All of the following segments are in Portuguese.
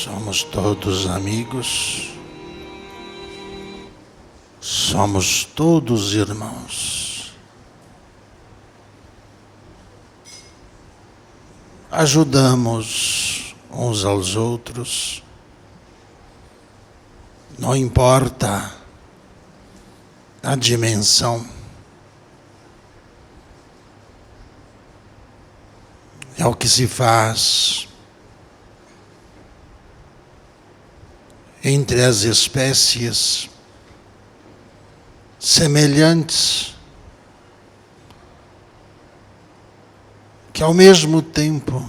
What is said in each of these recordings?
Somos todos amigos, somos todos irmãos. Ajudamos uns aos outros, não importa a dimensão. É o que se faz entre as espécies semelhantes, que ao mesmo tempo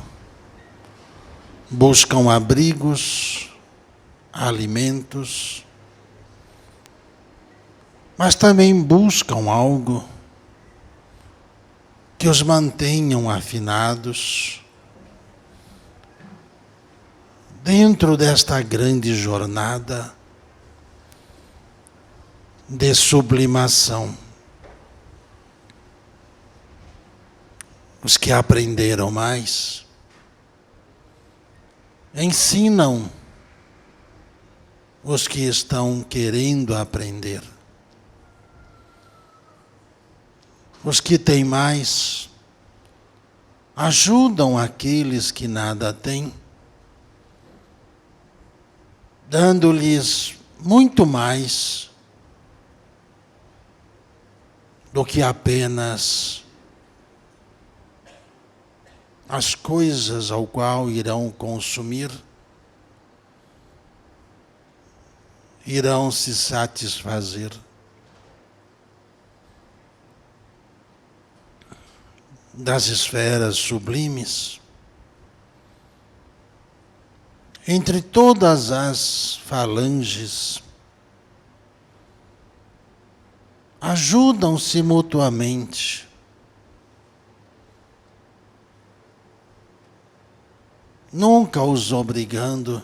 buscam abrigos, alimentos, mas também buscam algo que os mantenham afinados dentro desta grande jornada de sublimação. Os que aprenderam mais ensinam os que estão querendo aprender. Os que têm mais ajudam aqueles que nada têm, dando-lhes muito mais do que apenas as coisas ao qual irão consumir, irão se satisfazer. Das esferas sublimes, entre todas as falanges, ajudam-se mutuamente. Nunca os obrigando,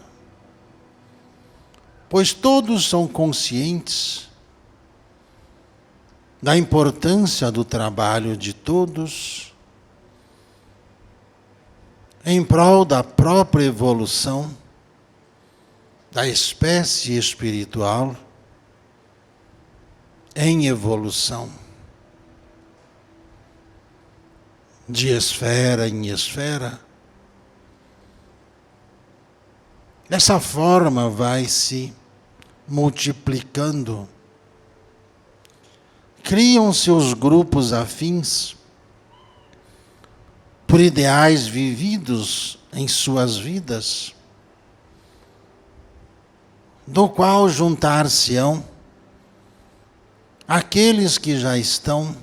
pois todos são conscientes da importância do trabalho de todos em prol da própria evolução da espécie espiritual em evolução, de esfera em esfera. Dessa forma vai se multiplicando. Criam-se os grupos afins por ideais vividos em suas vidas, do qual juntar-se-ão aqueles que já estão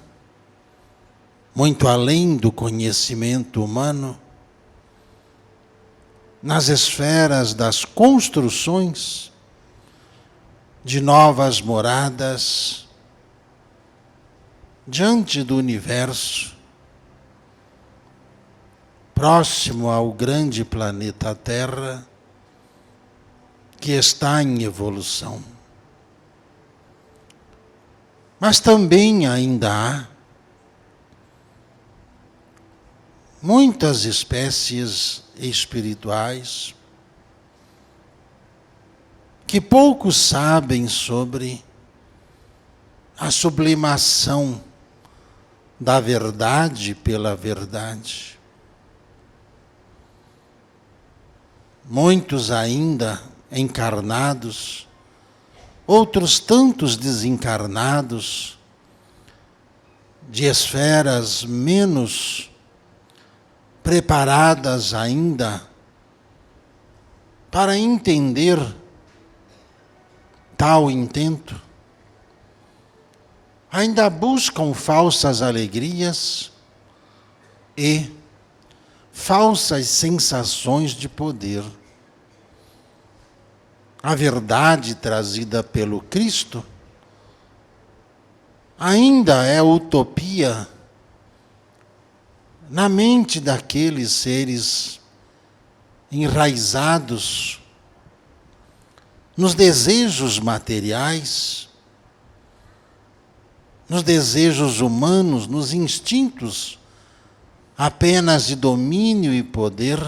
muito além do conhecimento humano, nas esferas das construções de novas moradas diante do universo, próximo ao grande planeta Terra, que está em evolução. Mas também ainda há muitas espécies espirituais que pouco sabem sobre a sublimação da verdade pela verdade. Muitos ainda encarnados, outros tantos desencarnados, de esferas menos preparadas ainda para entender tal intento, ainda buscam falsas alegrias e falsas sensações de poder. A verdade trazida pelo Cristo ainda é utopia na mente daqueles seres enraizados nos desejos materiais, nos desejos humanos, nos instintos apenas de domínio e poder,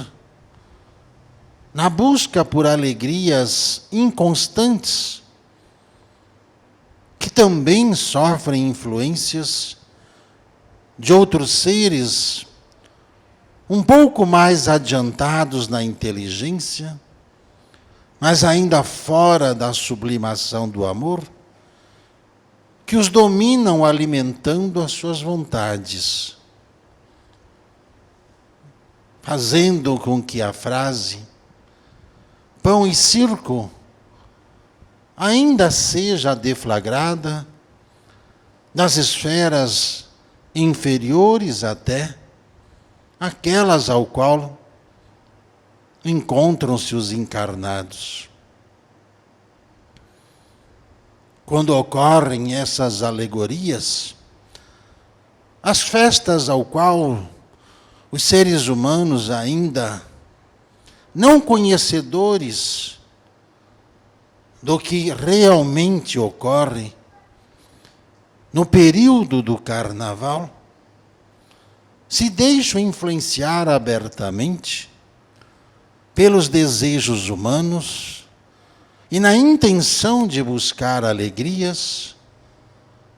na busca por alegrias inconstantes, que também sofrem influências de outros seres um pouco mais adiantados na inteligência, mas ainda fora da sublimação do amor, que os dominam alimentando as suas vontades, fazendo com que a frase pão e circo ainda seja deflagrada nas esferas inferiores até aquelas ao qual encontram-se os encarnados. Quando ocorrem essas alegorias, as festas ao qual os seres humanos ainda não conhecedores do que realmente ocorre no período do carnaval, se deixam influenciar abertamente pelos desejos humanos e na intenção de buscar alegrias,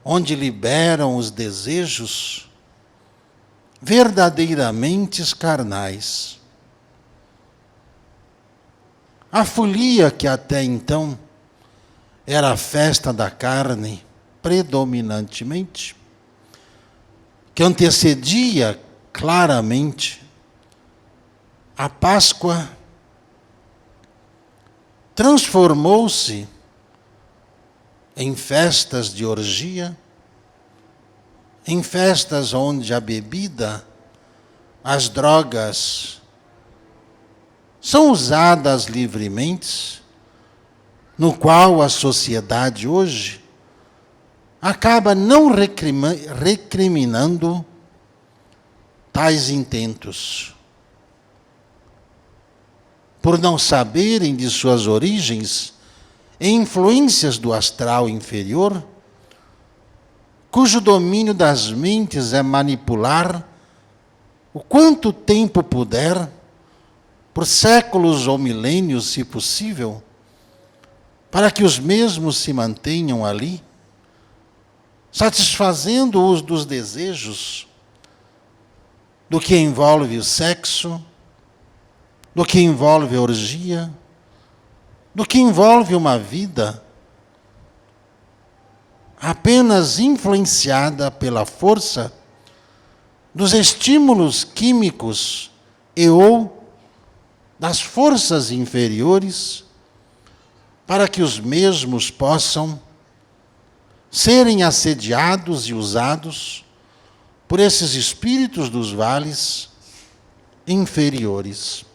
onde liberam os desejos verdadeiramente carnais. A folia que até então era a festa da carne, predominantemente, que antecedia claramente a Páscoa, transformou-se em festas de orgia, em festas onde a bebida, as drogas, são usadas livremente, no qual a sociedade hoje acaba não recriminando tais intentos. Por não saberem de suas origens e influências do astral inferior, cujo domínio das mentes é manipular o quanto tempo puder, por séculos ou milênios, se possível, para que os mesmos se mantenham ali, satisfazendo-os dos desejos do que envolve o sexo, do que envolve a orgia, do que envolve uma vida apenas influenciada pela força dos estímulos químicos e ou das forças inferiores, para que os mesmos possam serem assediados e usados por esses espíritos dos vales inferiores.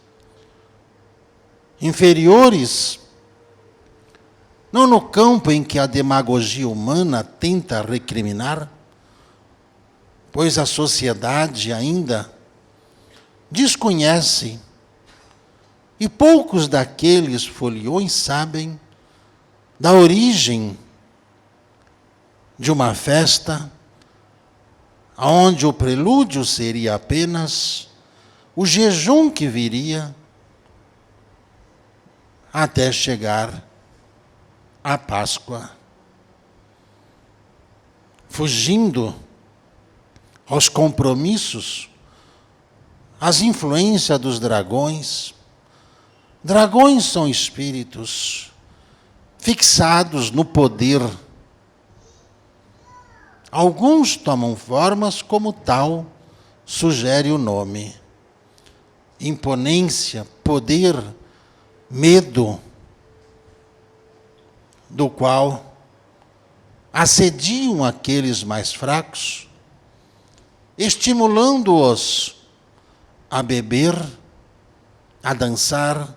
Inferiores, não no campo em que a demagogia humana tenta recriminar, pois a sociedade ainda desconhece, e poucos daqueles foliões sabem da origem de uma festa onde o prelúdio seria apenas o jejum que viria até chegar à Páscoa. Fugindo aos compromissos, às influências dos dragões. Dragões são espíritos fixados no poder. Alguns tomam formas como tal sugere o nome. Imponência, poder, medo, do qual assediam aqueles mais fracos, estimulando-os a beber, a dançar,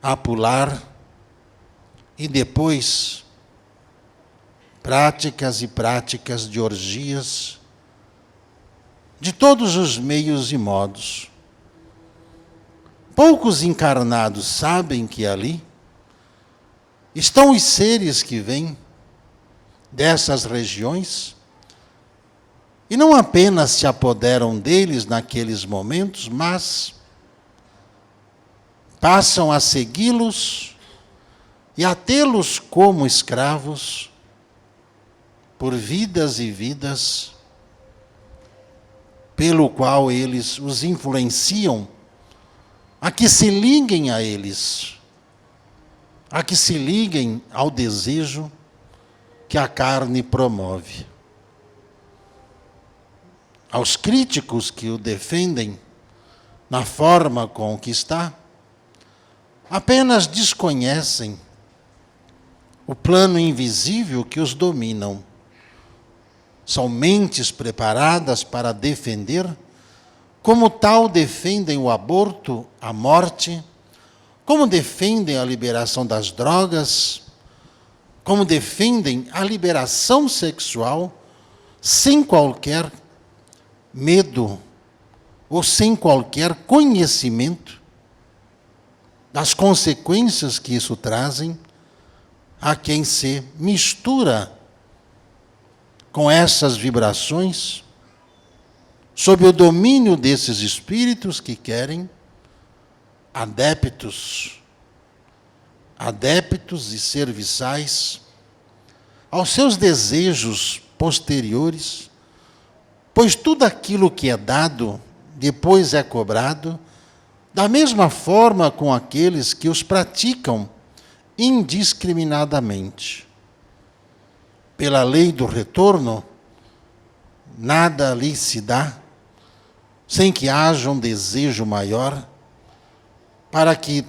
a pular, e depois práticas e práticas de orgias, de todos os meios e modos. Poucos encarnados sabem que ali estão os seres que vêm dessas regiões e não apenas se apoderam deles naqueles momentos, mas passam a segui-los e a tê-los como escravos por vidas e vidas, pelo qual eles os influenciam a que se liguem a eles, a que se liguem ao desejo que a carne promove. Aos críticos que o defendem na forma com que está, apenas desconhecem o plano invisível que os dominam. São mentes preparadas para defender, como tal defendem o aborto, a morte, como defendem a liberação das drogas, como defendem a liberação sexual, sem qualquer medo ou sem qualquer conhecimento das consequências que isso trazem a quem se mistura com essas vibrações, sob o domínio desses espíritos que querem adeptos e serviçais aos seus desejos posteriores, pois tudo aquilo que é dado, depois é cobrado, da mesma forma com aqueles que os praticam indiscriminadamente. Pela lei do retorno, nada lhe se dá sem que haja um desejo maior para que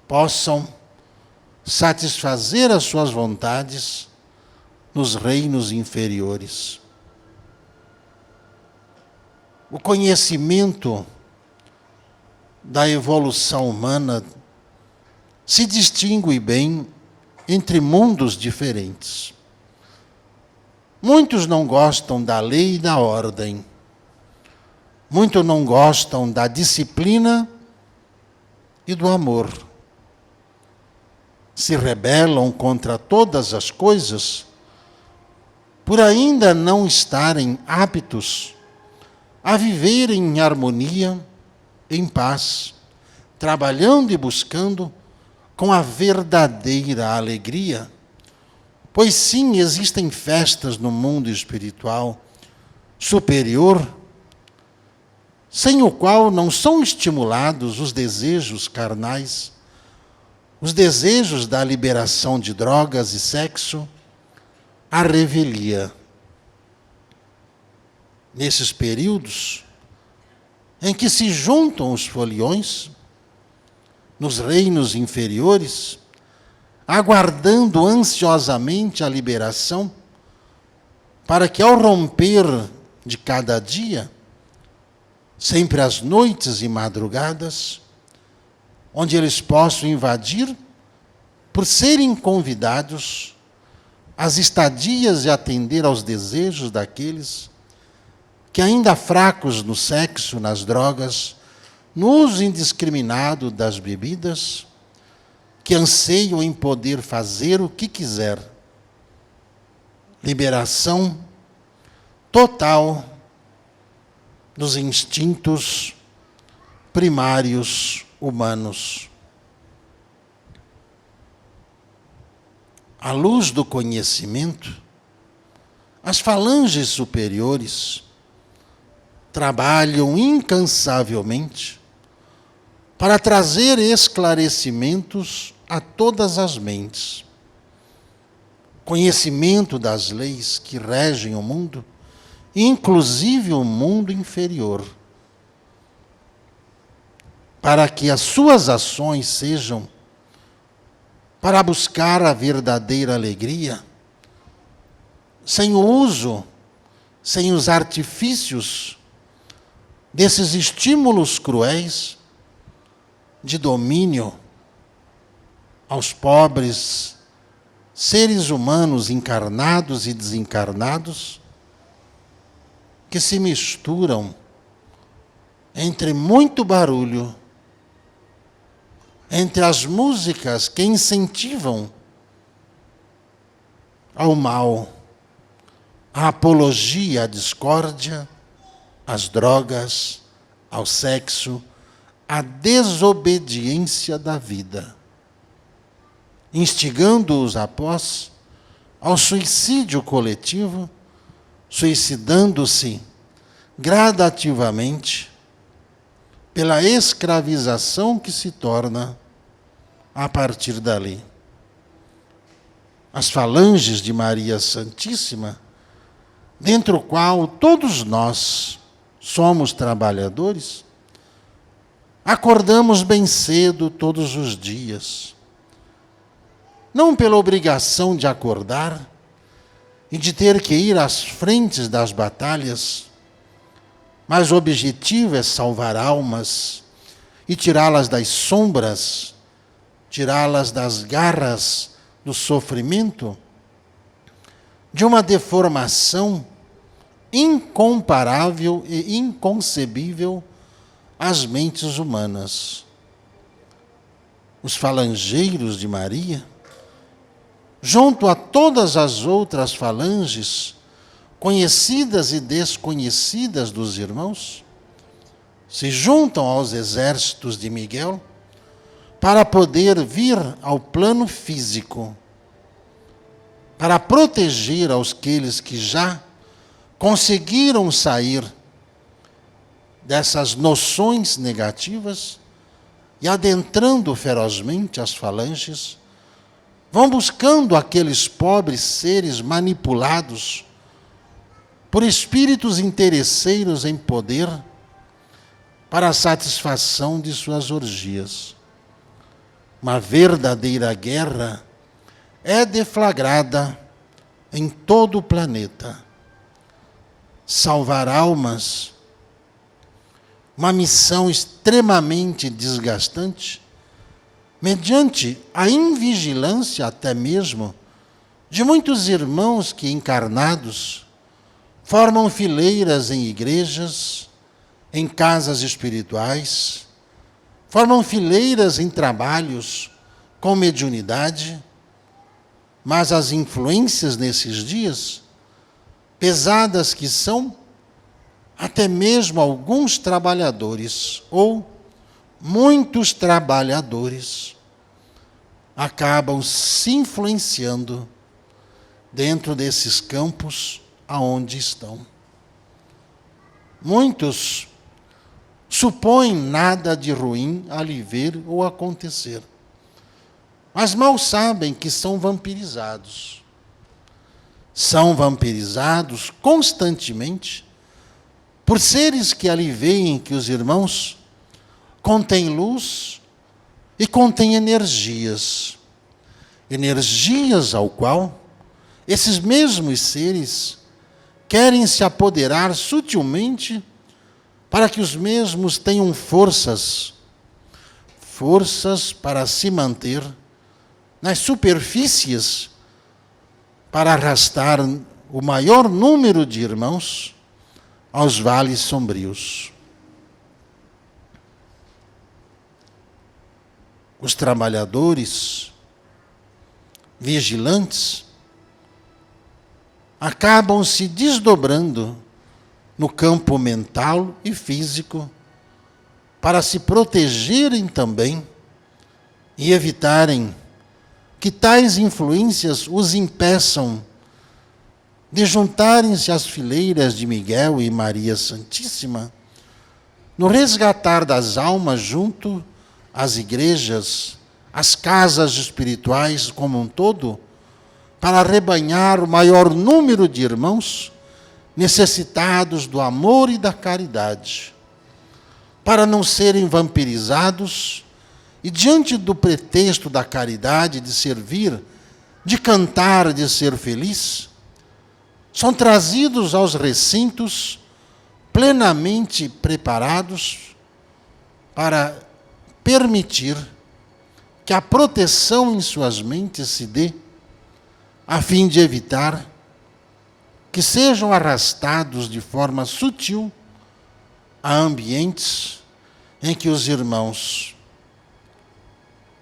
possam satisfazer as suas vontades nos reinos inferiores. O conhecimento da evolução humana se distingue bem entre mundos diferentes. Muitos não gostam da lei e da ordem. Muitos não gostam da disciplina e do amor. Se rebelam contra todas as coisas por ainda não estarem aptos a viver em harmonia, em paz, trabalhando e buscando com a verdadeira alegria. Pois sim, existem festas no mundo espiritual superior, sem o qual não são estimulados os desejos carnais, os desejos da liberação de drogas e sexo, a revelia. Nesses períodos em que se juntam os foliões, nos reinos inferiores, aguardando ansiosamente a liberação, para que ao romper de cada dia, sempre às noites e madrugadas, onde eles possam invadir, por serem convidados, as estadias e atender aos desejos daqueles que ainda fracos no sexo, nas drogas, no uso indiscriminado das bebidas, que anseiam em poder fazer o que quiser. Liberação total dos instintos primários humanos. À luz do conhecimento, as falanges superiores trabalham incansavelmente para trazer esclarecimentos a todas as mentes. Conhecimento das leis que regem o mundo, inclusive o mundo inferior, para que as suas ações sejam para buscar a verdadeira alegria, sem o uso, sem os artifícios desses estímulos cruéis de domínio aos pobres seres humanos encarnados e desencarnados, que se misturam entre muito barulho, entre as músicas que incentivam ao mal, a apologia à discórdia, às drogas, ao sexo, a desobediência da vida, instigando-os após ao suicídio coletivo, suicidando-se gradativamente pela escravização que se torna a partir dali. As falanges de Maria Santíssima, dentro do qual todos nós somos trabalhadores, acordamos bem cedo todos os dias. Não pela obrigação de acordar e de ter que ir às frentes das batalhas, mas o objetivo é salvar almas e tirá-las das sombras, tirá-las das garras do sofrimento, de uma deformação incomparável e inconcebível às mentes humanas. Os falangeiros de Maria, junto a todas as outras falanges, conhecidas e desconhecidas dos irmãos, se juntam aos exércitos de Miguel para poder vir ao plano físico, para proteger aqueles que já conseguiram sair dessas noções negativas e, adentrando ferozmente as falanges, vão buscando aqueles pobres seres manipulados por espíritos interesseiros em poder para a satisfação de suas orgias. Uma verdadeira guerra é deflagrada em todo o planeta. Salvar almas, uma missão extremamente desgastante, mediante a invigilância até mesmo de muitos irmãos que, encarnados, formam fileiras em igrejas, em casas espirituais, formam fileiras em trabalhos com mediunidade, mas as influências nesses dias, pesadas que são, até mesmo alguns trabalhadores, ou muitos trabalhadores, acabam se influenciando dentro desses campos aonde estão. Muitos supõem nada de ruim ali ver ou acontecer, mas mal sabem que são vampirizados. São vampirizados constantemente por seres que ali veem que os irmãos contêm luz e contêm energias. Energias ao qual esses mesmos seres querem se apoderar sutilmente para que os mesmos tenham forças para se manter nas superfícies, para arrastar o maior número de irmãos aos vales sombrios. Os trabalhadores vigilantes acabam se desdobrando no campo mental e físico para se protegerem também e evitarem que tais influências os impeçam de juntarem-se às fileiras de Miguel e Maria Santíssima no resgatar das almas junto às igrejas, às casas espirituais como um todo, para arrebanhar o maior número de irmãos necessitados do amor e da caridade, para não serem vampirizados e, diante do pretexto da caridade, de servir, de cantar, de ser feliz, são trazidos aos recintos plenamente preparados para permitir que a proteção em suas mentes se dê, a fim de evitar que sejam arrastados de forma sutil a ambientes em que os irmãos,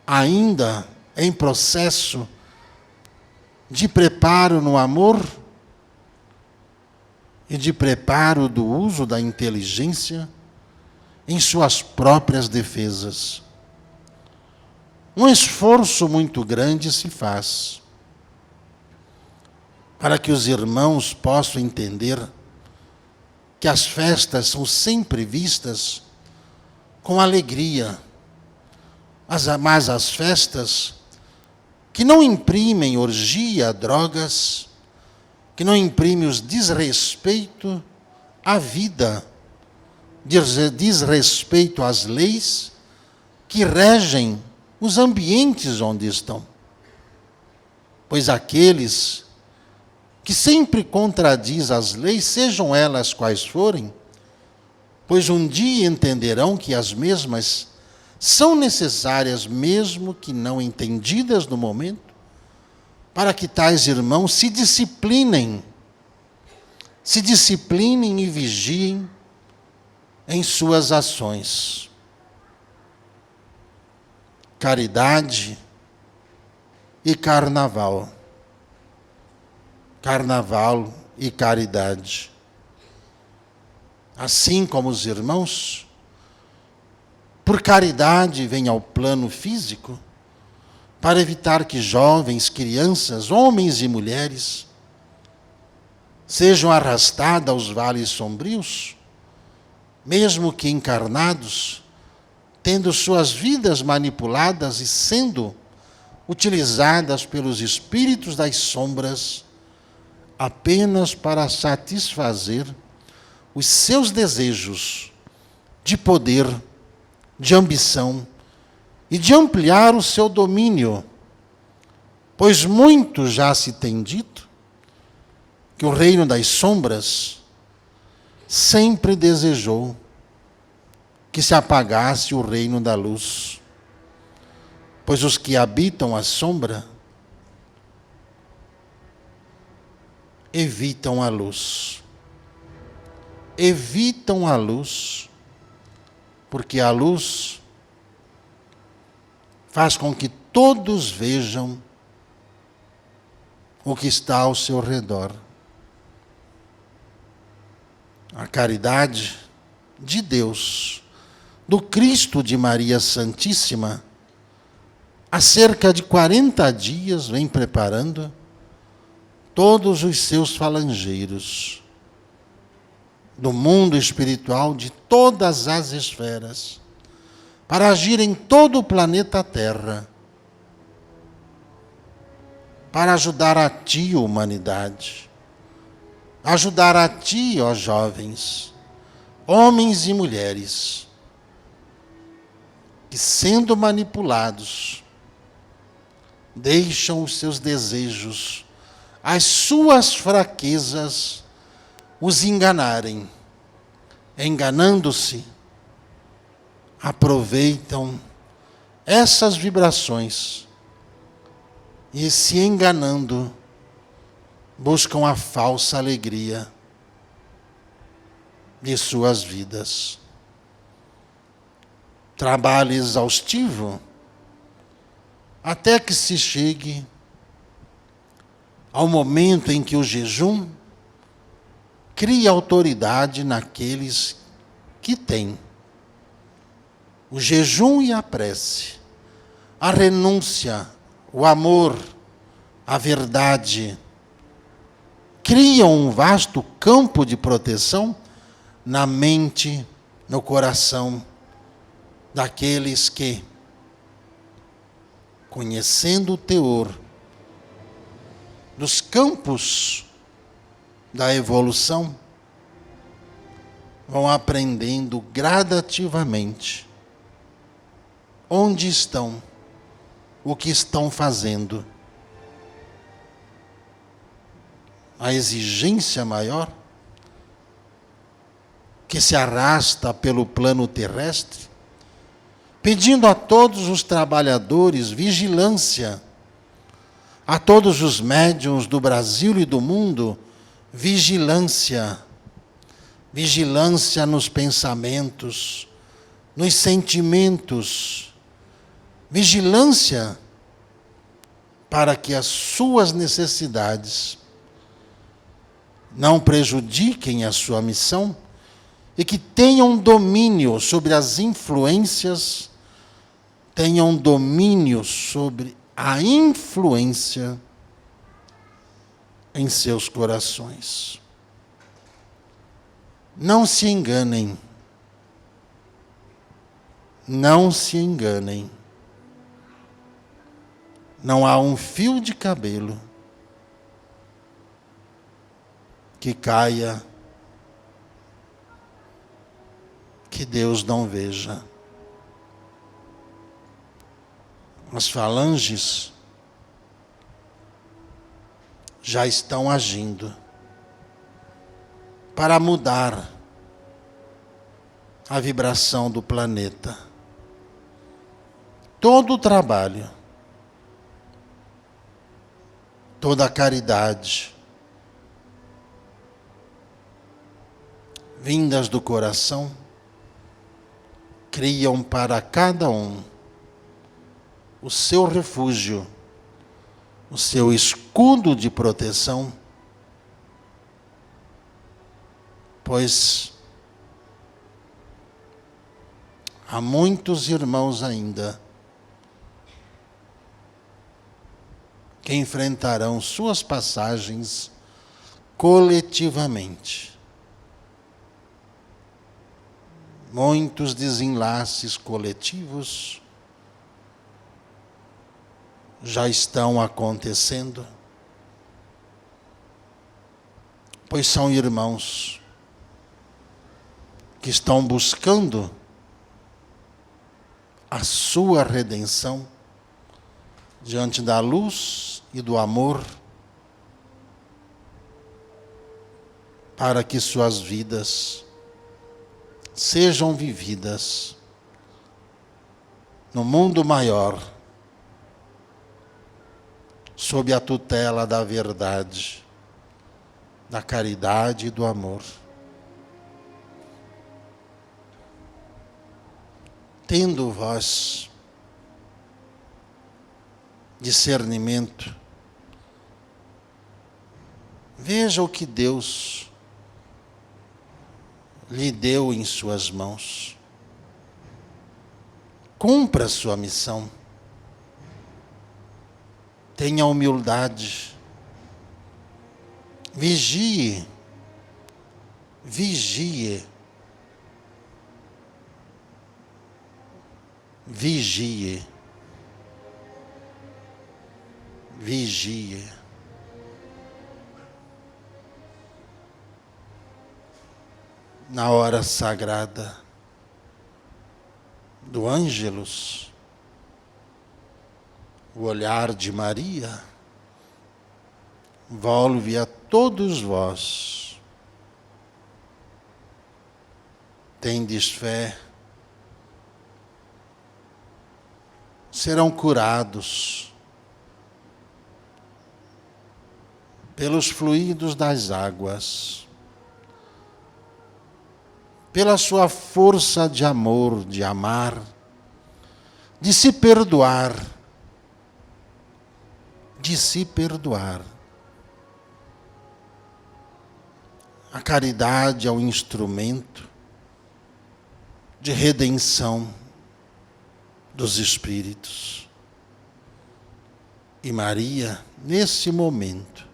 ainda em processo de preparo no amor e de preparo do uso da inteligência, em suas próprias defesas. Um esforço muito grande se faz para que os irmãos possam entender que as festas são sempre vistas com alegria, mas as festas que não imprimem orgia, drogas, que não imprimem os desrespeito à vida, desrespeito às leis que regem os ambientes onde estão. Pois aqueles que sempre contradiz as leis, sejam elas quais forem, pois um dia entenderão que as mesmas são necessárias, mesmo que não entendidas no momento, para que tais irmãos se disciplinem e vigiem em suas ações. Caridade e carnaval. Carnaval e caridade. Assim como os irmãos, por caridade, vêm ao plano físico, para evitar que jovens, crianças, homens e mulheres sejam arrastados aos vales sombrios, mesmo que encarnados, tendo suas vidas manipuladas e sendo utilizadas pelos espíritos das sombras apenas para satisfazer os seus desejos de poder, de ambição e de ampliar o seu domínio, pois muito já se tem dito que o reino das sombras sempre desejou que se apagasse o reino da luz, pois os que habitam a sombra evitam a luz. Evitam a luz, porque a luz faz com que todos vejam o que está ao seu redor. A caridade de Deus, do Cristo de Maria Santíssima, há cerca de 40 dias vem preparando todos os seus falangeiros do mundo espiritual, de todas as esferas, para agir em todo o planeta Terra, para ajudar a ti, humanidade, ajudar a ti, ó jovens, homens e mulheres, que sendo manipulados, deixam os seus desejos, as suas fraquezas, os enganarem. Enganando-se, aproveitam essas vibrações e, se enganando, buscam a falsa alegria de suas vidas. Trabalho exaustivo até que se chegue ao momento em que o jejum cria autoridade naqueles que têm. O jejum e a prece, a renúncia, o amor, a verdade, criam um vasto campo de proteção na mente, no coração daqueles que, conhecendo o teor dos campos da evolução, vão aprendendo gradativamente onde estão, o que estão fazendo. A exigência maior que se arrasta pelo plano terrestre, pedindo a todos os trabalhadores vigilância, a todos os médiuns do Brasil e do mundo, vigilância. Vigilância nos pensamentos, nos sentimentos. Vigilância para que as suas necessidades não prejudiquem a sua missão e que tenham domínio sobre as influências, tenham domínio sobre a influência em seus corações. Não se enganem. Não se enganem. Não há um fio de cabelo que caia que Deus não veja. As falanges já estão agindo para mudar a vibração do planeta. Todo o trabalho, toda a caridade, vindas do coração, criam para cada um o seu refúgio, o seu escudo de proteção, pois há muitos irmãos ainda que enfrentarão suas passagens coletivamente. Muitos desenlaces coletivos já estão acontecendo, pois são irmãos que estão buscando a sua redenção diante da luz e do amor, para que suas vidas sejam vividas no mundo maior, sob a tutela da verdade, da caridade e do amor. Tendo vós discernimento, veja o que Deus lhe deu em suas mãos. Cumpra a sua missão. Tenha humildade. Vigie. Vigie. Vigie. Vigie. Na hora sagrada do Ângelus, o olhar de Maria volve a todos vós. Tendes fé, serão curados pelos fluidos das águas, pela sua força de amor, de amar, de se perdoar, de se perdoar. A caridade é um instrumento de redenção dos espíritos. E Maria, nesse momento,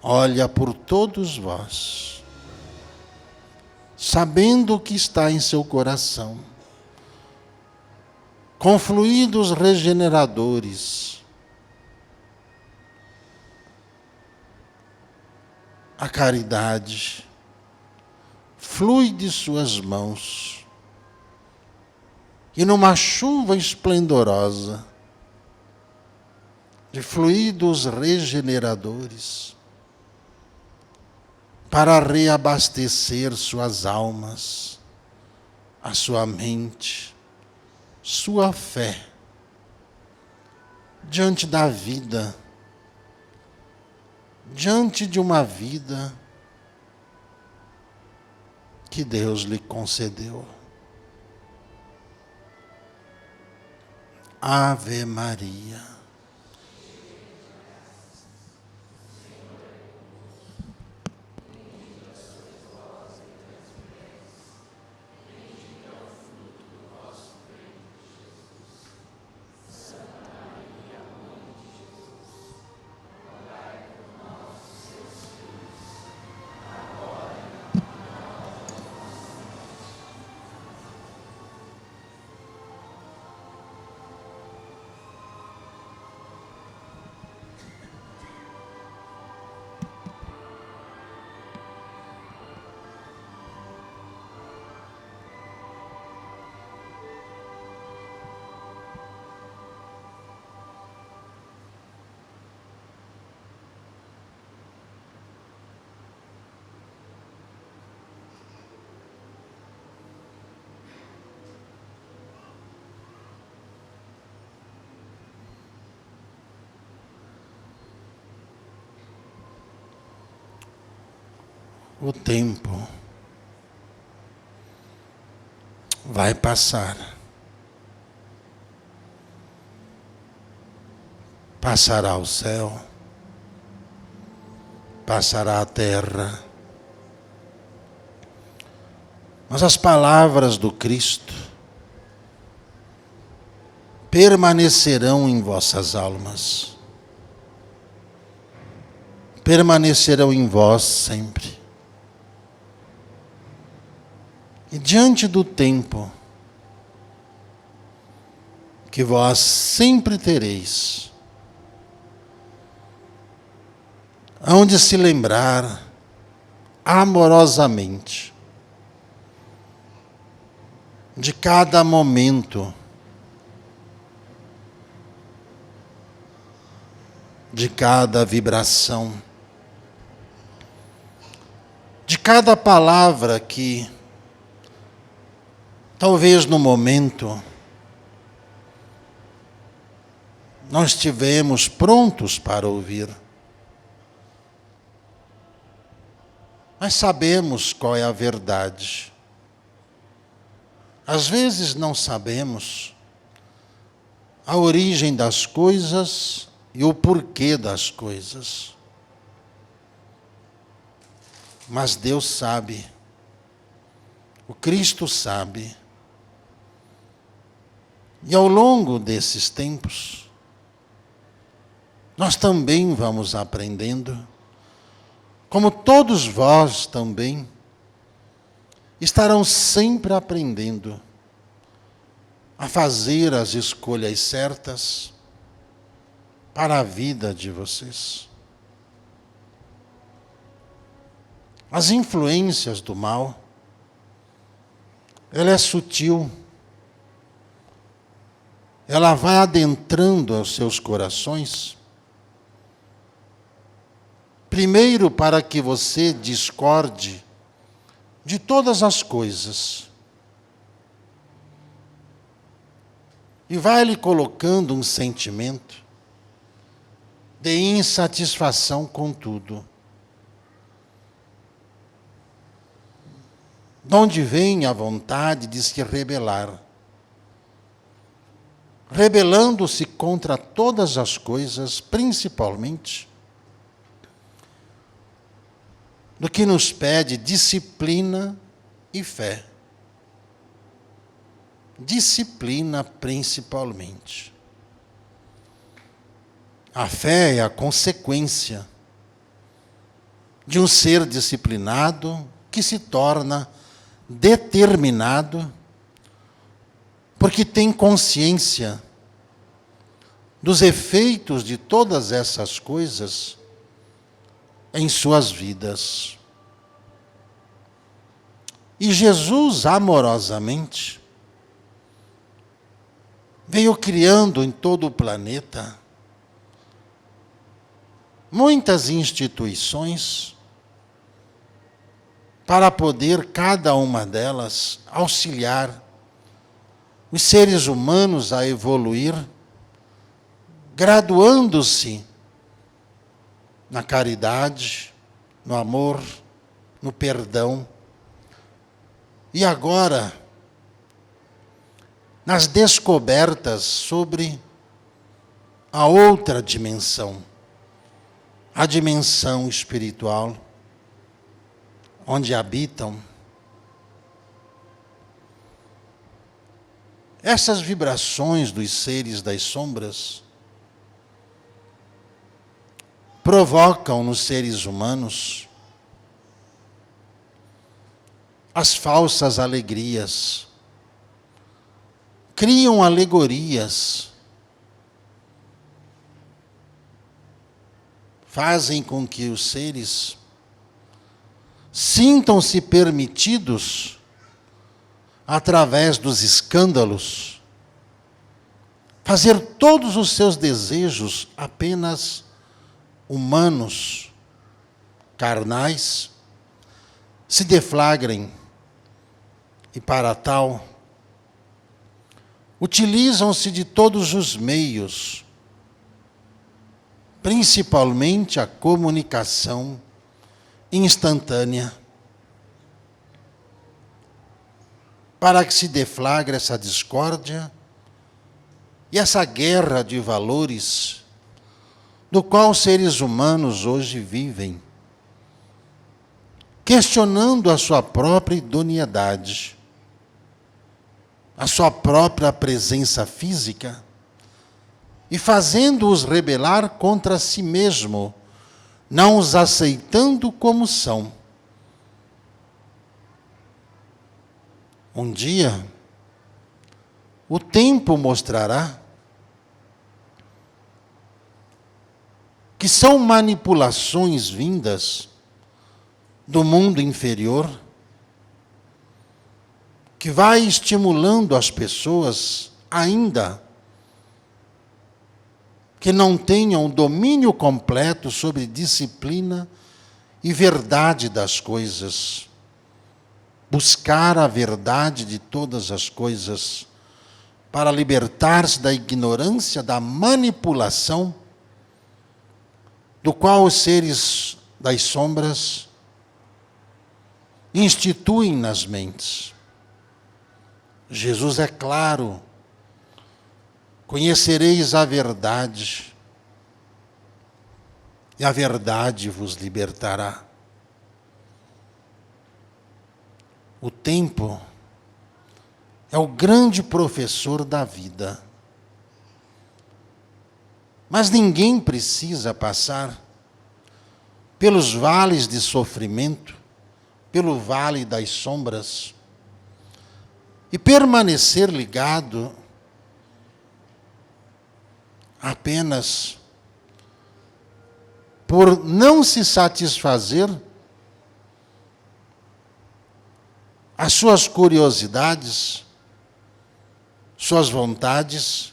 olha por todos vós, sabendo o que está em seu coração, com fluidos regeneradores. A caridade flui de suas mãos e numa chuva esplendorosa de fluidos regeneradores para reabastecer suas almas, a sua mente, sua fé diante da vida, diante de uma vida que Deus lhe concedeu. Ave Maria. o tempo vai passar. Passará o céu, passará a terra, mas as palavras do Cristo permanecerão em vossas almas, permanecerão em vós sempre. E diante do tempo que vós sempre tereis, hão de se lembrar amorosamente de cada momento, de cada vibração, de cada palavra que, talvez no momento, nós estivemos prontos para ouvir. Mas sabemos qual é a verdade. Às vezes não sabemos a origem das coisas e o porquê das coisas. Mas Deus sabe. O Cristo sabe. E ao longo desses tempos, nós também vamos aprendendo, como todos vós também estarão sempre aprendendo a fazer as escolhas certas para a vida de vocês. As influências do mal, ela é sutil. Ela vai adentrando aos seus corações, primeiro para que você discorde de todas as coisas. E vai lhe colocando um sentimento de insatisfação com tudo. De onde vem a vontade de se rebelar? Rebelando-se contra todas as coisas, principalmente do que nos pede disciplina e fé. Disciplina, principalmente. A fé é a consequência de um ser disciplinado que se torna determinado, porque tem consciência dos efeitos de todas essas coisas em suas vidas. E Jesus, amorosamente, veio criando em todo o planeta muitas instituições para poder, cada uma delas, auxiliar os seres humanos a evoluir, graduando-se na caridade, no amor, no perdão. E agora, nas descobertas sobre a outra dimensão, a dimensão espiritual, onde habitam essas vibrações dos seres das sombras, provocam nos seres humanos as falsas alegrias, criam alegorias, fazem com que os seres sintam-se permitidos, através dos escândalos, fazer todos os seus desejos apenas humanos, carnais, se deflagrem, e para tal, utilizam-se de todos os meios, principalmente a comunicação instantânea, para que se deflagre essa discórdia e essa guerra de valores do qual os seres humanos hoje vivem, questionando a sua própria idoneidade, a sua própria presença física e fazendo-os rebelar contra si mesmo, não os aceitando como são. Um dia, o tempo mostrará que são manipulações vindas do mundo inferior, que vai estimulando as pessoas ainda que não tenham domínio completo sobre disciplina e verdade das coisas. Buscar a verdade de todas as coisas para libertar-se da ignorância, da manipulação, do qual os seres das sombras instituem nas mentes. Jesus é claro: conhecereis a verdade, e a verdade vos libertará. O tempo é o grande professor da vida. Mas ninguém precisa passar pelos vales de sofrimento, pelo vale das sombras, e permanecer ligado apenas por não se satisfazer as suas curiosidades, suas vontades,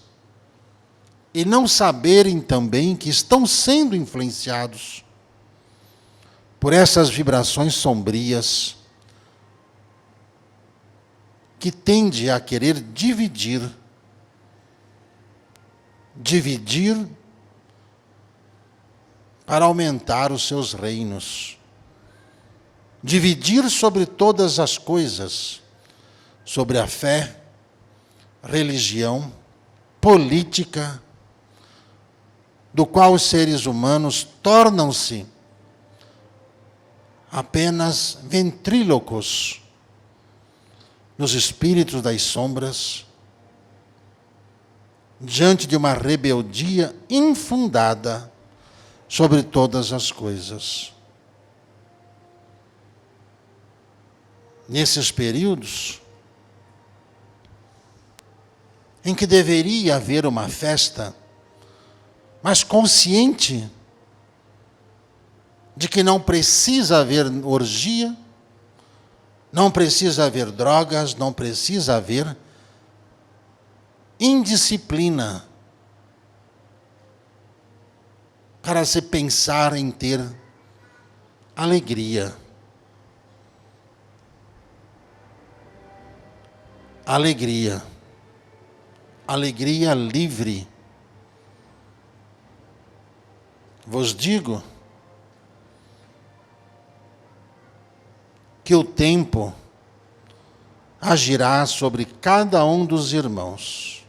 e não saberem também que estão sendo influenciados por essas vibrações sombrias que tende a querer dividir para aumentar os seus reinos, dividir sobre todas as coisas, sobre a fé, religião, política, do qual os seres humanos tornam-se apenas ventrílocos nos espíritos das sombras, diante de uma rebeldia infundada sobre todas as coisas. Nesses períodos em que deveria haver uma festa, mas consciente de que não precisa haver orgia, não precisa haver drogas, não precisa haver indisciplina para se pensar em ter alegria. Alegria. Alegria livre. Vos digo que o tempo agirá sobre cada um dos irmãos,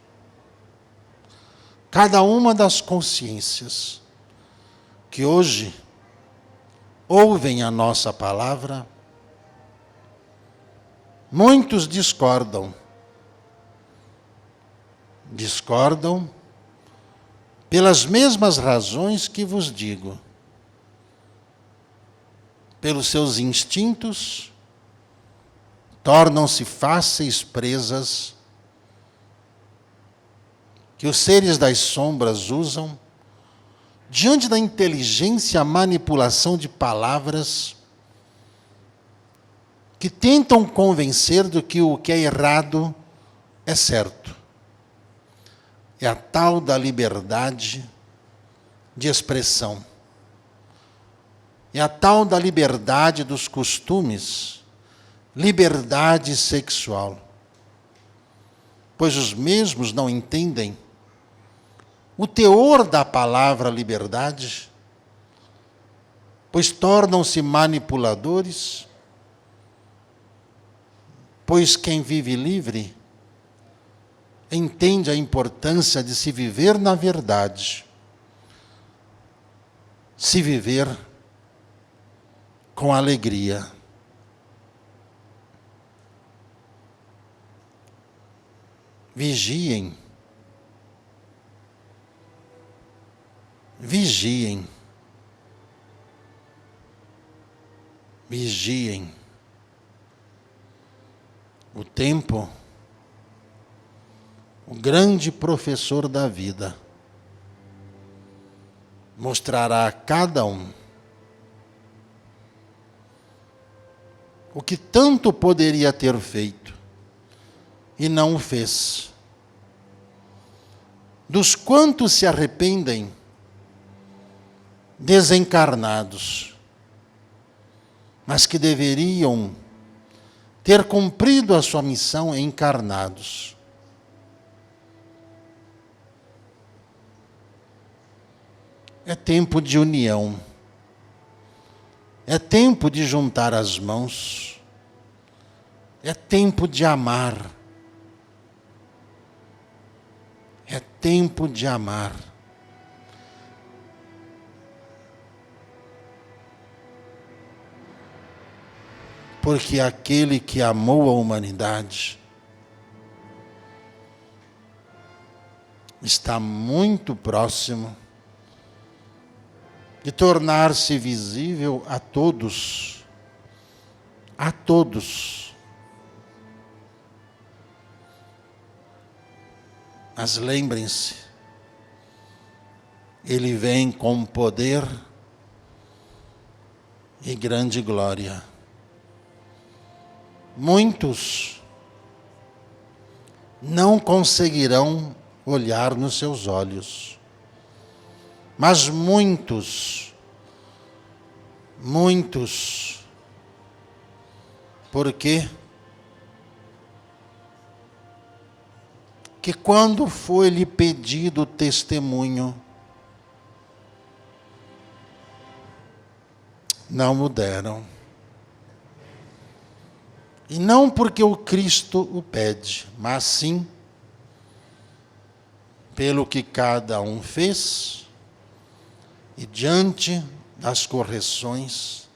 cada uma das consciências que hoje ouvem a nossa palavra. Muitos discordam pelas mesmas razões que vos digo, pelos seus instintos, tornam-se fáceis presas que os seres das sombras usam diante da inteligência, a manipulação de palavras que tentam convencer do que o que é errado é certo. É a tal da liberdade de expressão. É a tal da liberdade dos costumes, liberdade sexual. Pois os mesmos não entendem o teor da palavra liberdade, pois tornam-se manipuladores pois quem vive livre entende a importância de se viver na verdade, se viver com alegria. Vigiem. Vigiem. Vigiem. O tempo, o grande professor da vida, mostrará a cada um o que tanto poderia ter feito e não o fez. Dos quantos se arrependem, desencarnados, mas que deveriam ter cumprido a sua missão encarnados. É tempo de união. É tempo de juntar as mãos. É tempo de amar. É tempo de amar. Porque aquele que amou a humanidade está muito próximo de tornar-se visível a todos. A todos. Mas lembrem-se, ele vem com poder e grande glória. Muitos não conseguirão olhar nos seus olhos, mas muitos, por quê? Que quando foi-lhe pedido o testemunho, não o deram. E não porque o Cristo o pede, mas sim pelo que cada um fez e diante das correções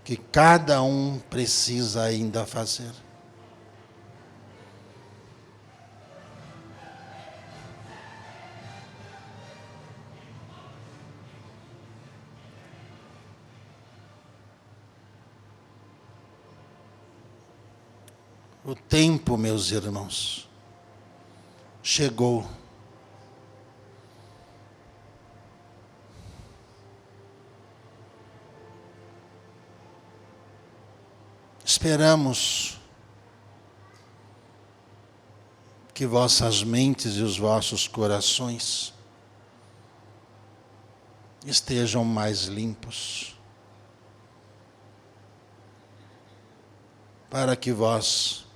que cada um precisa ainda fazer. O tempo, meus irmãos, chegou. Esperamos que vossas mentes e os vossos corações estejam mais limpos, para que vós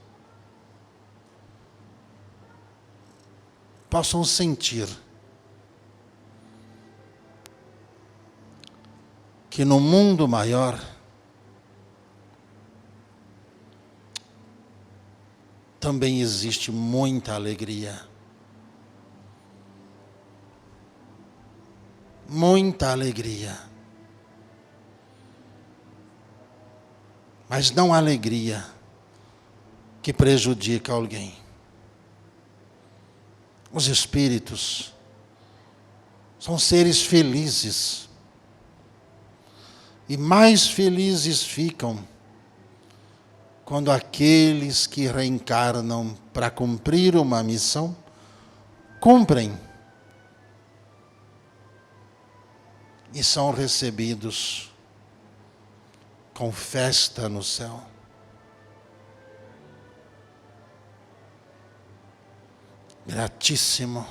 possam sentir que no mundo maior também existe muita alegria. Muita alegria. Mas não alegria que prejudica alguém. Os espíritos são seres felizes. E mais felizes ficam quando aqueles que reencarnam para cumprir uma missão, cumprem. E são recebidos com festa no céu. Gratíssimo.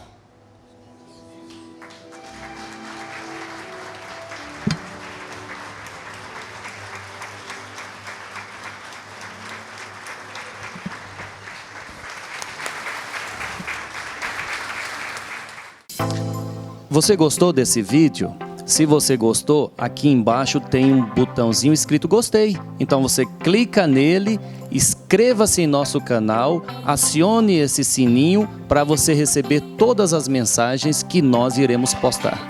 Você gostou desse vídeo? Se você gostou, aqui embaixo tem um botãozinho escrito gostei. Então você clica nele, inscreva-se em nosso canal, acione esse sininho para você receber todas as mensagens que nós iremos postar.